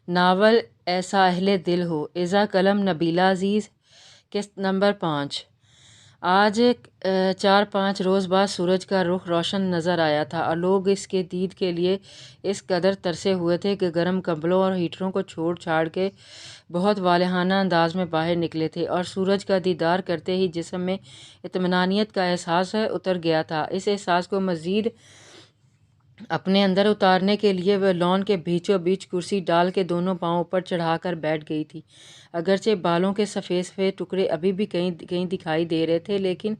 Novel ایسا اہل دل ہو، اذا قلم نبیلہ عزیز، قسط نمبر 5۔ آج 4-5 روز بعد سورج کا رخ روشن نظر آیا تھا اور لوگ اس کے دید کے لیے اس قدر ترسے ہوئے تھے کہ گرم کمبلوں اور ہیٹروں کو چھوڑ چھاڑ کے بہت والہانہ انداز میں باہر نکلے تھے، اور سورج کا دیدار کرتے ہی جسم میں اطمینانیت کا احساس اتر گیا تھا۔ اس احساس کو مزید اپنے اندر اتارنے کے لیے وہ لان کے بیچوں بیچ کرسی ڈال کے دونوں پاؤں اوپر چڑھا کر بیٹھ گئی تھی۔ اگرچہ بالوں کے سفید سفید ٹکڑے ابھی بھی کہیں دکھائی دے رہے تھے، لیکن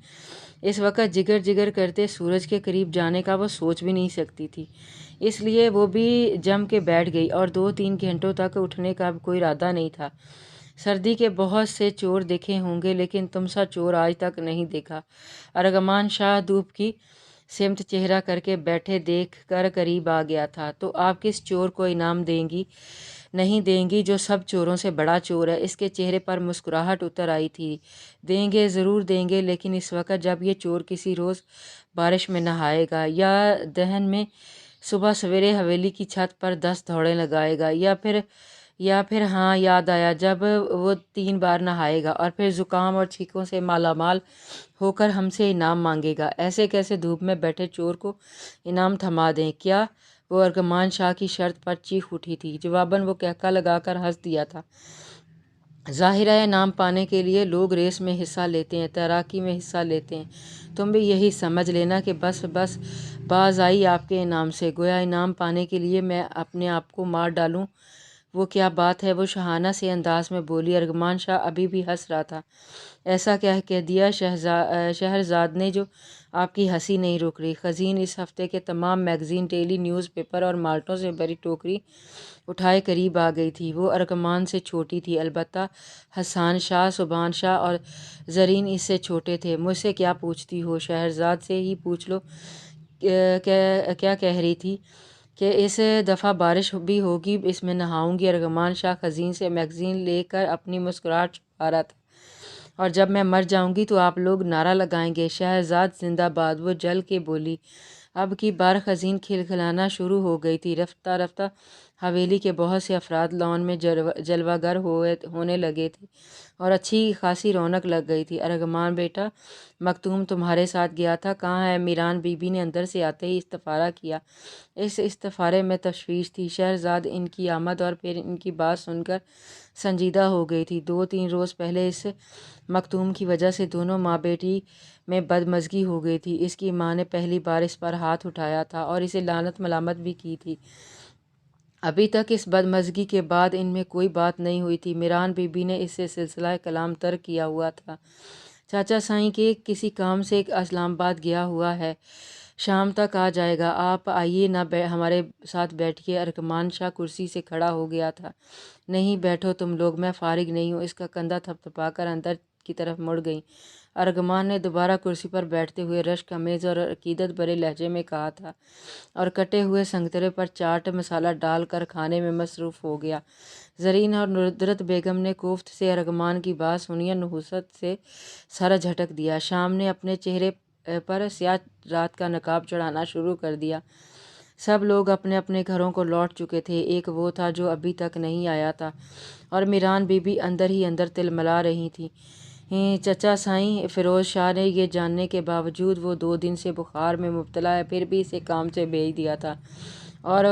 اس وقت جگر جگر کرتے سورج کے قریب جانے کا وہ سوچ بھی نہیں سکتی تھی، اس لیے وہ بھی جم کے بیٹھ گئی، اور 2-3 گھنٹوں تک اٹھنے کا کوئی ارادہ نہیں تھا۔ سردی کے بہت سے چور دیکھے ہوں گے، لیکن تم سا چور آج تک نہیں دیکھا۔ ارغمان شاہ دھوپ کی سمت چہرہ کر کے بیٹھے دیکھ کر قریب آ گیا تھا۔ تو آپ کس چور کو انعام دیں گی؟ نہیں دیں گی جو سب چوروں سے بڑا چور ہے؟ اس کے چہرے پر مسکراہٹ اتر آئی تھی۔ دیں گے، ضرور دیں گے، لیکن اس وقت جب یہ چور کسی روز بارش میں نہائے گا، یا دہن میں صبح سویرے حویلی کی چھت پر 10 دوڑیں لگائے گا، یا پھر ہاں یاد آیا، جب وہ 3 بار نہائے گا اور پھر زکام اور چھینکوں سے مالا مال ہو کر ہم سے انعام مانگے گا، ایسے کیسے دھوپ میں بیٹھے چور کو انعام تھما دیں؟ کیا وہ ارغمان شاہ کی شرط پر چیخ اٹھی تھی؟ جواباً وہ قہقہ لگا کر ہنس دیا تھا۔ ظاہر ہے انعام پانے کے لیے لوگ ریس میں حصہ لیتے ہیں، تیراکی میں حصہ لیتے ہیں، تم بھی یہی سمجھ لینا کہ بس باز آئی آپ کے انعام سے، گویا انعام پانے کے لیے میں اپنے آپ کو مار ڈالوں۔ وہ کیا بات ہے؟ وہ شاہانہ سے انداز میں بولی۔ ارغمان شاہ ابھی بھی ہنس رہا تھا۔ ایسا کیا کہہ دیا شہرزاد نے جو آپ کی ہنسی نہیں رک رہی؟ خزین اس ہفتے کے تمام میگزین، ڈیلی نیوز پیپر اور مالٹوں سے بھری ٹوکری اٹھائے قریب آ گئی تھی۔ وہ ارغمان سے چھوٹی تھی، البتہ حسان شاہ، سبحان شاہ اور زرین اس سے چھوٹے تھے۔ مجھ سے کیا پوچھتی ہو؟ شہرزاد سے ہی پوچھ لو۔ کیا کہہ رہی تھی؟ کہ اس دفعہ بارش بھی ہوگی، اس میں نہاؤں گی۔ ارغمان شاہ خزین سے میگزین لے کر اپنی مسکراہٹ چھپا رہا تھا۔ اور جب میں مر جاؤں گی تو آپ لوگ نعرہ لگائیں گے، شہرزاد زندہ باد! وہ جل کے بولی۔ اب کی بار خزین کھلکھلانا شروع ہو گئی تھی۔ رفتہ رفتہ حویلی کے بہت سے افراد لان میں جلوہ گر ہونے لگے تھے اور اچھی خاصی رونق لگ گئی تھی۔ ارغمان بیٹا، مکتوم تمہارے ساتھ گیا تھا، کہاں ہے؟ میران بی بی نے اندر سے آتے ہی استفارہ کیا۔ اس استفارے میں تشویش تھی۔ شہرزاد ان کی آمد اور پھر ان کی بات سن کر سنجیدہ ہو گئی تھی۔ 2-3 روز پہلے اس مکتوم کی وجہ سے دونوں ماں بیٹی میں بدمزگی ہو گئی تھی۔ اس کی ماں نے پہلی بار اس پر ہاتھ اٹھایا تھا اور اسے لعنت ملامت بھی کی تھی۔ ابھی تک اس بدمزگی کے بعد ان میں کوئی بات نہیں ہوئی تھی۔ میران بی بی نے اس سے سلسلہ کلام ترک کیا ہوا تھا۔ چاچا سائیں کے کسی کام سے اسلام آباد گیا ہوا ہے، شام تک آ جائے گا، آپ آئیے نا ہمارے ساتھ بیٹھیے۔ ارغمان شاہ کرسی سے کھڑا ہو گیا تھا۔ نہیں، بیٹھو تم لوگ، میں فارغ نہیں ہوں۔ اس کا کندھا تھپتھپا کر اندر کی طرف مڑ گئی۔ ارغمان نے دوبارہ کرسی پر بیٹھتے ہوئے رشک آمیز اور عقیدت بھرے لہجے میں کہا تھا، اور کٹے ہوئے سنگترے پر چاٹ مسالہ ڈال کر کھانے میں مصروف ہو گیا۔ زرین اور ندرت بیگم نے کوفت سے ارغمان کی بات سنی اور نحوست سے سر جھٹک دیا۔ شام نے اپنے چہرے پر سیاہ رات کا نقاب چڑھانا شروع کر دیا۔ سب لوگ اپنے اپنے گھروں کو لوٹ چکے تھے، ایک وہ تھا جو ابھی تک نہیں آیا تھا، اور میران بی بی اندر ہی اندر تلملا رہی تھی۔ چچا سائیں، فیروز شاہ نے یہ جاننے کے باوجود وہ 2 دن سے بخار میں مبتلا ہے، پھر بھی اسے کام سے بھیج دیا تھا، اور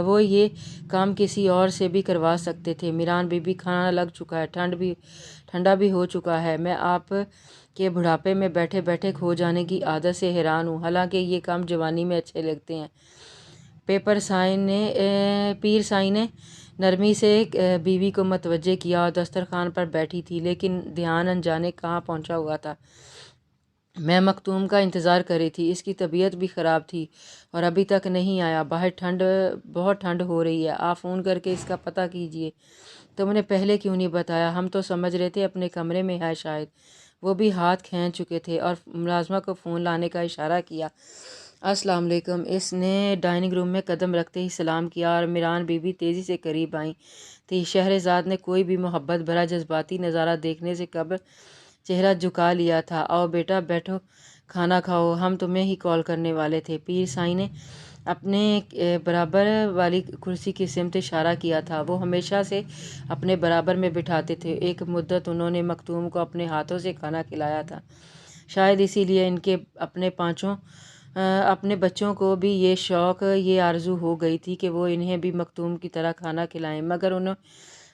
وہ یہ کام کسی اور سے بھی کروا سکتے تھے۔ میران بی بی، کھانا لگ چکا ہے، ٹھنڈا بھی ہو چکا ہے، میں آپ کے بڑھاپے میں بیٹھے بیٹھے کھو جانے کی عادت سے حیران ہوں، حالانکہ یہ کام جوانی میں اچھے لگتے ہیں۔ پیر سائیں نے نرمی سے بیوی کو متوجہ کیا اور دسترخوان پر بیٹھی تھی، لیکن دھیان انجانے کہاں پہنچا ہوا تھا۔ میں مکتوم کا انتظار کر رہی تھی، اس کی طبیعت بھی خراب تھی اور ابھی تک نہیں آیا، باہر بہت ٹھنڈ ہو رہی ہے، آپ فون کر کے اس کا پتہ کیجئے۔ تم نے پہلے کیوں نہیں بتایا؟ ہم تو سمجھ رہے تھے اپنے کمرے میں ہے شاید۔ وہ بھی ہاتھ کھینچ چکے تھے اور ملازمہ کو فون لانے کا اشارہ کیا۔ السلام علیکم۔ اس نے ڈائننگ روم میں قدم رکھتے ہی سلام کیا اور میران بی بی تیزی سے قریب آئی تھی۔ شہرزاد نے کوئی بھی محبت بھرا جذباتی نظارہ دیکھنے سے قبل چہرہ جھکا لیا تھا۔ آؤ بیٹا، بیٹھو، کھانا کھاؤ، ہم تمہیں ہی کال کرنے والے تھے۔ پیر سائیں نے اپنے برابر والی کرسی کی سمت اشارہ کیا تھا۔ وہ ہمیشہ سے اپنے برابر میں بٹھاتے تھے۔ ایک مدت انہوں نے مکتوم کو اپنے ہاتھوں سے کھانا کھلایا تھا، شاید اسی لیے ان کے اپنے بچوں کو بھی یہ شوق، یہ آرزو ہو گئی تھی کہ وہ انہیں بھی مکتوم کی طرح کھانا کھلائیں، مگر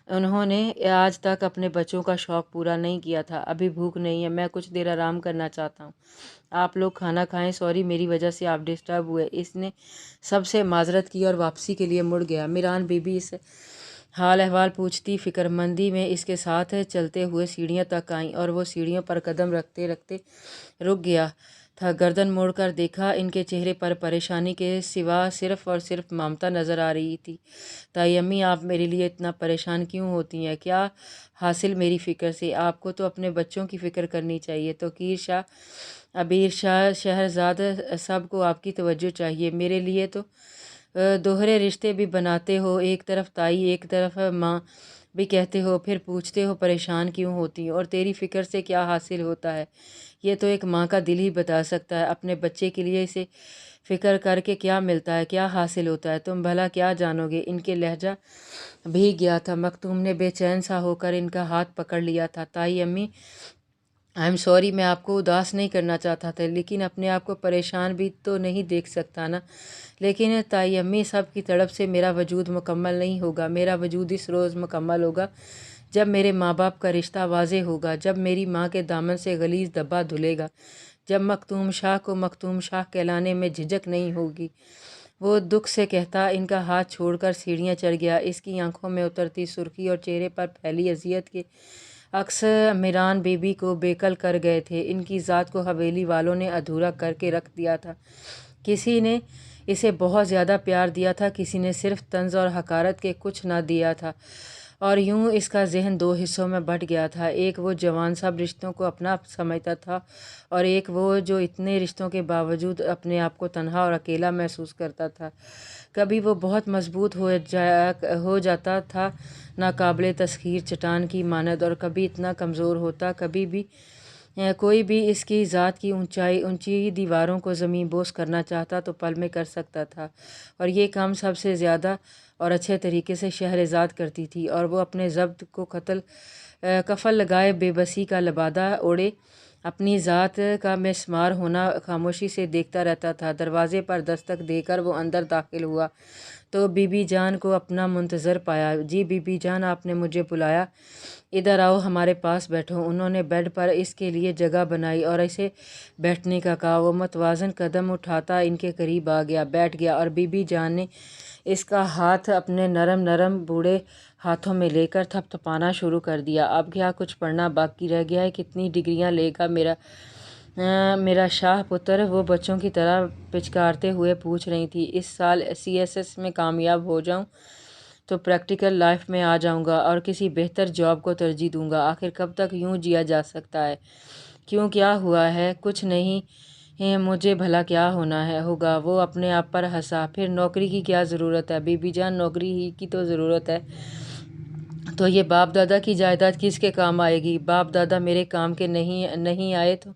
انہوں نے آج تک اپنے بچوں کا شوق پورا نہیں کیا تھا۔ ابھی بھوک نہیں ہے، میں کچھ دیر آرام کرنا چاہتا ہوں، آپ لوگ کھانا کھائیں۔ سوری، میری وجہ سے آپ ڈسٹرب ہوئے۔ اس نے سب سے معذرت کی اور واپسی کے لیے مڑ گیا۔ میران بی بی اس حال احوال پوچھتی فکر مندی میں اس کے ساتھ چلتے ہوئے سیڑھیاں تک آئیں، اور وہ سیڑھیوں پر قدم رکھتے رکھتے رک گیا تھا۔ گردن موڑ کر دیکھا، ان کے چہرے پر پریشانی کے سوا صرف اور صرف ممتا نظر آ رہی تھی۔ تائی امی، آپ میرے لیے اتنا پریشان کیوں ہوتی ہیں؟ کیا حاصل میری فکر سے؟ آپ کو تو اپنے بچوں کی فکر کرنی چاہیے۔ توقیر شاہ، عبیر شاہ، شہرزاد، سب کو آپ کی توجہ چاہیے۔ میرے لیے تو دوہرے رشتے بھی بناتے ہو، ایک طرف تائی ایک طرف ماں بھی کہتے ہو، پھر پوچھتے ہو پریشان کیوں ہوتی ہوں، اور تیری فکر سے کیا حاصل ہوتا ہے؟ یہ تو ایک ماں کا دل ہی بتا سکتا ہے۔ اپنے بچے کے لیے اسے فکر کر کے کیا ملتا ہے، کیا حاصل ہوتا ہے؟ تم بھلا کیا جانو گے؟ ان کے لہجہ بھیگ گیا تھا۔ مکتوم نے بے چین سا ہو کر ان کا ہاتھ پکڑ لیا تھا۔ تائی امی، آئی ایم سوری، میں آپ کو اداس نہیں کرنا چاہتا تھا، لیکن اپنے آپ کو پریشان بھی تو نہیں دیکھ سکتا نا۔ لیکن تائی امی، سب کی طرف سے میرا وجود مکمل نہیں ہوگا۔ میرا وجود اس روز مکمل ہوگا جب میرے ماں باپ کا رشتہ واضح ہوگا، جب میری ماں کے دامن سے غلیظ دبا دھلے گا، جب مکتوم شاہ کو مکتوم شاہ کہلانے میں جھجک نہیں ہوگی۔ وہ دکھ سے کہتا ان کا ہاتھ چھوڑ کر سیڑھیاں چڑھ گیا۔ اس کی آنکھوں میں اترتی سرخی اور چہرے پر پھیلی اذیت کے عکس میران بی بی کو بےقل کر گئے تھے۔ ان کی ذات کو حویلی والوں نے ادھورا کر کے رکھ دیا تھا۔ کسی نے اسے بہت زیادہ پیار دیا تھا، کسی نے صرف طنز اور حقارت کے کچھ نہ دیا تھا، اور یوں اس کا ذہن دو حصوں میں بٹ گیا تھا۔ ایک وہ جوان سب رشتوں کو اپنا سمجھتا تھا، اور ایک وہ جو اتنے رشتوں کے باوجود اپنے آپ کو تنہا اور اکیلا محسوس کرتا تھا۔ کبھی وہ بہت مضبوط ہو جاتا تھا، ناقابل تسخیر چٹان کی مانند، اور کبھی اتنا کمزور ہوتا کوئی بھی اس کی ذات کی اونچی دیواروں کو زمین بوس کرنا چاہتا تو پل میں کر سکتا تھا، اور یہ کام سب سے زیادہ اور اچھے طریقے سے شہرزاد کرتی تھی، اور وہ اپنے ضبط کو کفل لگائے بے بسی کا لبادہ اوڑھے اپنی ذات کا مسمار ہونا خاموشی سے دیکھتا رہتا تھا۔ دروازے پر دستک دے کر وہ اندر داخل ہوا تو بی بی جان کو اپنا منتظر پایا۔ جی بی بی جان، آپ نے مجھے بلایا؟ ادھر آؤ، ہمارے پاس بیٹھو۔ انہوں نے بیڈ پر اس کے لیے جگہ بنائی اور اسے بیٹھنے کا کہا۔ وہ متوازن قدم اٹھاتا ان کے قریب آ گیا، بیٹھ گیا، اور بی بی جان نے اس کا ہاتھ اپنے نرم نرم بوڑھے ہاتھوں میں لے کر تھپ تھپانا شروع کر دیا۔ اب کیا کچھ پڑھنا باقی رہ گیا ہے؟ کتنی ڈگریاں لے گا میرا شاہ پتر؟ وہ بچوں کی طرح پچکارتے ہوئے پوچھ رہی تھی۔ اس سال CSS میں کامیاب ہو جاؤں تو پریکٹیکل لائف میں آ جاؤں گا اور کسی بہتر جاب کو ترجیح دوں گا۔ آخر کب تک یوں جیا جا سکتا ہے؟ کیوں، کیا ہوا ہے؟ کچھ نہیں، مجھے بھلا کیا ہوگا؟ وہ اپنے آپ پر ہنسا۔ پھر نوکری کی کیا ضرورت ہے بی بی جان؟ نوکری ہی کی تو ضرورت ہے۔ تو یہ باپ دادا کی جائیداد کس کے کام آئے گی؟ باپ دادا میرے کام کے نہیں آئے تو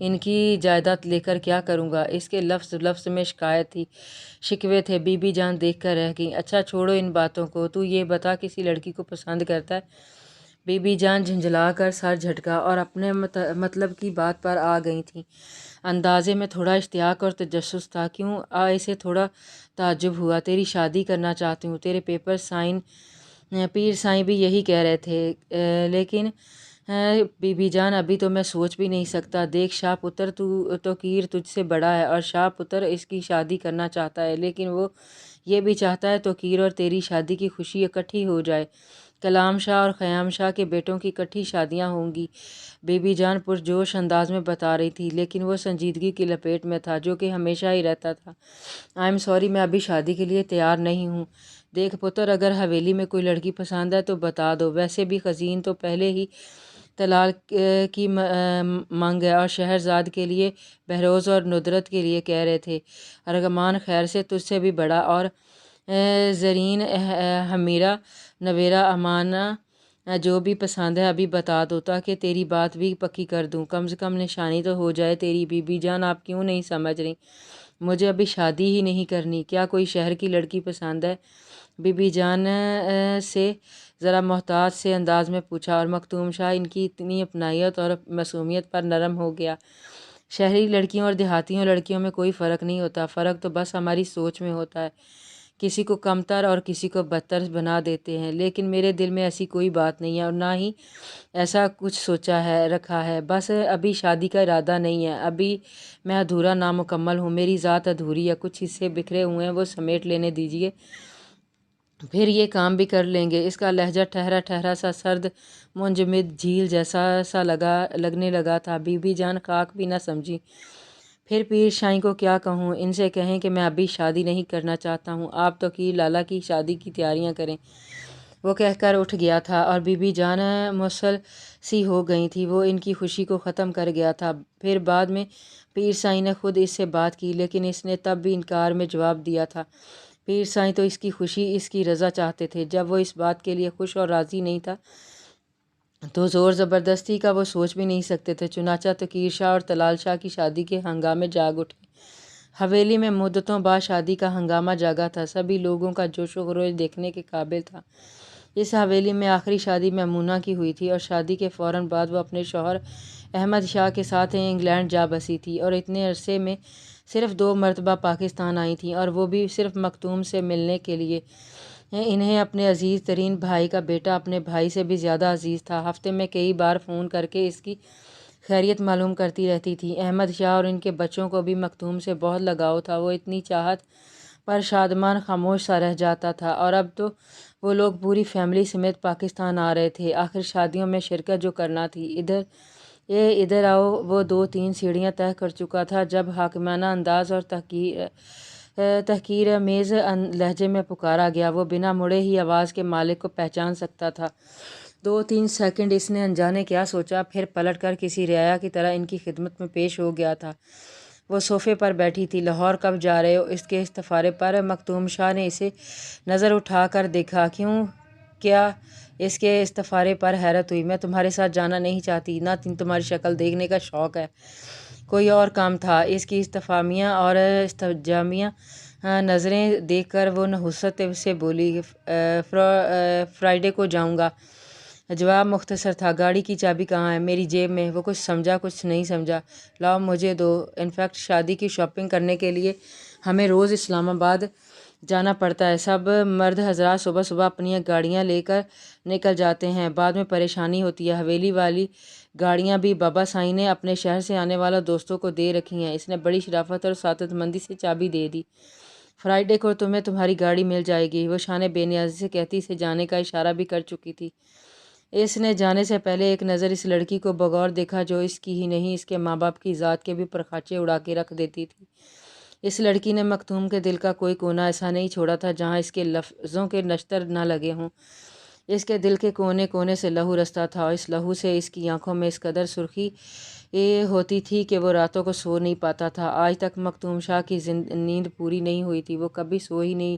ان کی جائیداد لے کر کیا کروں گا؟ اس کے لفظ لفظ میں شکایت تھی، شکوے تھے۔ بی بی جان دیکھ کر رہ گئیں۔ اچھا چھوڑو ان باتوں کو، تو یہ بتا کسی لڑکی کو پسند کرتا ہے؟ بی بی جان جھنجھلا کر سر جھٹکا اور اپنے مطلب کی بات پر آ گئی تھیں۔ اندازے میں تھوڑا اشتیاق اور تجسس تھا۔ کیوں؟ اسے تھوڑا تعجب ہوا۔ تیری شادی کرنا چاہتی ہوں، تیرے پیر سائیں بھی یہی کہہ رہے تھے، لیکن بی بی جان ابھی تو میں سوچ بھی نہیں سکتا۔ دیکھ شاہ پتر، توقیر تجھ سے بڑا ہے، اور شاہ پتر اس کی شادی کرنا چاہتا ہے، لیکن وہ یہ بھی چاہتا ہے توقیر اور تیری شادی کی خوشی اکٹھی ہو جائے۔ کلام شاہ اور خیام شاہ کے بیٹوں کی اکٹھی شادیاں ہوں گی، بی بی جان پرجوش انداز میں بتا رہی تھی، لیکن وہ سنجیدگی کی لپیٹ میں تھا جو کہ ہمیشہ ہی رہتا تھا۔ آئی ایم سوری، میں ابھی شادی کے لیے تیار نہیں ہوں۔ دیکھ پتر، اگر حویلی میں کوئی لڑکی پسند ہے تو بتا دو۔ ویسے بھی خزین تو پہلے ہی طلاق کی مانگ ہے، اور شہرزاد کے لیے بہروز اور ندرت کے لیے کہہ رہے تھے۔ ارغمان خیر سے تجھ سے بھی بڑا، اور زرین حمیرہ نویرہ امانہ جو بھی پسند ہے ابھی بتا دو، تاکہ تیری بات بھی پکی کر دوں، کم سے کم نشانی تو ہو جائے تیری۔ بی بی جان، آپ کیوں نہیں سمجھ رہی؟ مجھے ابھی شادی ہی نہیں کرنی، کیا کوئی شہر کی لڑکی پسند ہے؟ بی بی جان سے ذرا محتاط سے انداز میں پوچھا، اور مختوم شاہ ان کی اتنی اپنائیت اور معصومیت پر نرم ہو گیا۔ شہری لڑکیوں اور دیہاتیوں لڑکیوں میں کوئی فرق نہیں ہوتا، فرق تو بس ہماری سوچ میں ہوتا ہے، کسی کو کمتر اور کسی کو بدتر بنا دیتے ہیں، لیکن میرے دل میں ایسی کوئی بات نہیں ہے اور نہ ہی ایسا کچھ سوچا ہے رکھا ہے، بس ابھی شادی کا ارادہ نہیں ہے، ابھی میں ادھورا نامکمل ہوں، میری ذات ادھوری ہے، کچھ حصے بکھرے ہوئے ہیں، وہ سمیٹ لینے دیجیے، پھر یہ کام بھی کر لیں گے۔ اس کا لہجہ ٹھہرا ٹھہرا سا سرد منجمد جھیل جیسا لگنے لگا تھا۔ بی بی جان خاک بھی نہ سمجھی۔ پھر پیر شاہی کو کیا کہوں، ان سے کہیں کہ میں ابھی شادی نہیں کرنا چاہتا ہوں، آپ توقیر لالا کی شادی کی تیاریاں کریں، وہ کہہ کر اٹھ گیا تھا، اور بی بی جان مسل سی ہو گئی تھی، وہ ان کی خوشی کو ختم کر گیا تھا۔ پھر بعد میں پیر سائی نے خود اس سے بات کی، لیکن اس نے تب بھی انکار میں جواب دیا تھا۔ پیر سائی تو اس کی خوشی، اس کی رضا چاہتے تھے، جب وہ اس بات کے لیے خوش اور راضی نہیں تھا تو زور زبردستی کا وہ سوچ بھی نہیں سکتے تھے۔ چنانچہ تقیر شاہ اور طلال شاہ کی شادی کے ہنگامے جاگ اٹھے۔ حویلی میں مدتوں بعد شادی کا ہنگامہ جاگا تھا، سبھی لوگوں کا جوش و خروش دیکھنے کے قابل تھا۔ اس حویلی میں آخری شادی میمونہ کی ہوئی تھی، اور شادی کے فوراً بعد وہ اپنے شوہر احمد شاہ کے ساتھ انگلینڈ جا بسی تھی، اور اتنے عرصے میں صرف 2 مرتبہ پاکستان آئی تھیں، اور وہ بھی صرف مختوم سے ملنے کے لیے۔ انہیں اپنے عزیز ترین بھائی کا بیٹا اپنے بھائی سے بھی زیادہ عزیز تھا، ہفتے میں کئی بار فون کر کے اس کی خیریت معلوم کرتی رہتی تھی۔ احمد شاہ اور ان کے بچوں کو بھی مختوم سے بہت لگاؤ تھا، وہ اتنی چاہت پر شادمان خاموش سا رہ جاتا تھا، اور اب تو وہ لوگ پوری فیملی سمیت پاکستان آ رہے تھے، آخر شادیوں میں شرکت جو کرنا تھی۔ ادھر آؤ وہ 2-3 سیڑھیاں طے کر چکا تھا جب حاکمانہ انداز اور تحقیر آمیز لہجے میں پکارا گیا۔ وہ بنا مڑے ہی آواز کے مالک کو پہچان سکتا تھا۔ 2-3 سیکنڈ اس نے انجانے کیا سوچا، پھر پلٹ کر کسی رعایا کی طرح ان کی خدمت میں پیش ہو گیا تھا۔ وہ صوفے پر بیٹھی تھی۔ لاہور کب جا رہے ہو؟ اس کے استفارے پر مختوم شاہ نے اسے نظر اٹھا کر دیکھا۔ کیوں؟ کیا؟ اس کے استفارے پر حیرت ہوئی۔ میں تمہارے ساتھ جانا نہیں چاہتی، نہ تمہاری شکل دیکھنے کا شوق ہے، کوئی اور کام تھا۔ اس کی استفہامیہ اور استفجامیہ نظریں دیکھ کر وہ نحوست سے بولی، فرائیڈے کو جاؤں گا۔ جواب مختصر تھا، گاڑی کی چابی کہاں ہے؟ میری جیب میں۔ وہ کچھ سمجھا، کچھ نہیں سمجھا۔ لاؤ مجھے دو۔ انفیکٹ شادی کی شاپنگ کرنے کے لیے ہمیں روز اسلام آباد جانا پڑتا ہے، سب مرد حضرات صبح صبح اپنی گاڑیاں لے کر نکل جاتے ہیں، بعد میں پریشانی ہوتی ہے۔ حویلی والی گاڑیاں بھی بابا سائی نے اپنے شہر سے آنے والے دوستوں کو دے رکھی ہیں۔ اس نے بڑی شرافت اور سعادت مندی سے چابی دے دی۔ فرائیڈے کو تمہیں تمہاری گاڑی مل جائے گی، وہ شان بے نیازی سے کہتی اسے جانے کا اشارہ بھی کر چکی تھی۔ اس نے جانے سے پہلے ایک نظر اس لڑکی کو بغور دیکھا جو اس کی ہی نہیں اس کے ماں باپ کی ذات کے بھی پرخاچے اڑا کے رکھ دیتی تھی۔ اس لڑکی نے مختوم کے دل کا کوئی کونا ایسا نہیں چھوڑا تھا جہاں اس کے لفظوں کے نشتر نہ لگے ہوں۔ اس کے دل کے کونے کونے سے لہو رستا تھا، اور اس لہو سے اس کی آنکھوں میں اس قدر سرخی ہوتی تھی کہ وہ راتوں کو سو نہیں پاتا تھا۔ آج تک مختوم شاہ کی نیند پوری نہیں ہوئی تھی، وہ کبھی سو ہی نہیں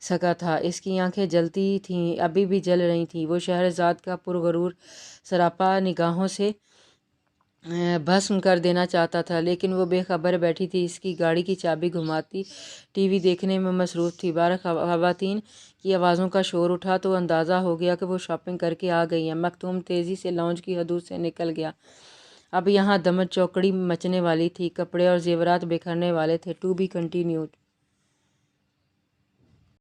سکا تھا۔ اس کی آنکھیں جلتی تھیں، ابھی بھی جل رہی تھیں۔ وہ شہرزاد کا پرغرور سراپا نگاہوں سے بھسم کر دینا چاہتا تھا، لیکن وہ بے خبر بیٹھی تھی، اس کی گاڑی کی چابی گھماتی، ٹی وی دیکھنے میں مصروف تھی۔ باہر خواتین کی آوازوں کا شور اٹھا تو اندازہ ہو گیا کہ وہ شاپنگ کر کے آ گئی ہیں۔ مختوم تیزی سے لاؤنج کی حدود سے نکل گیا۔ اب یہاں دمن چوکڑی مچنے والی تھی، کپڑے اور زیورات بکھرنے والے تھے۔ To be continued.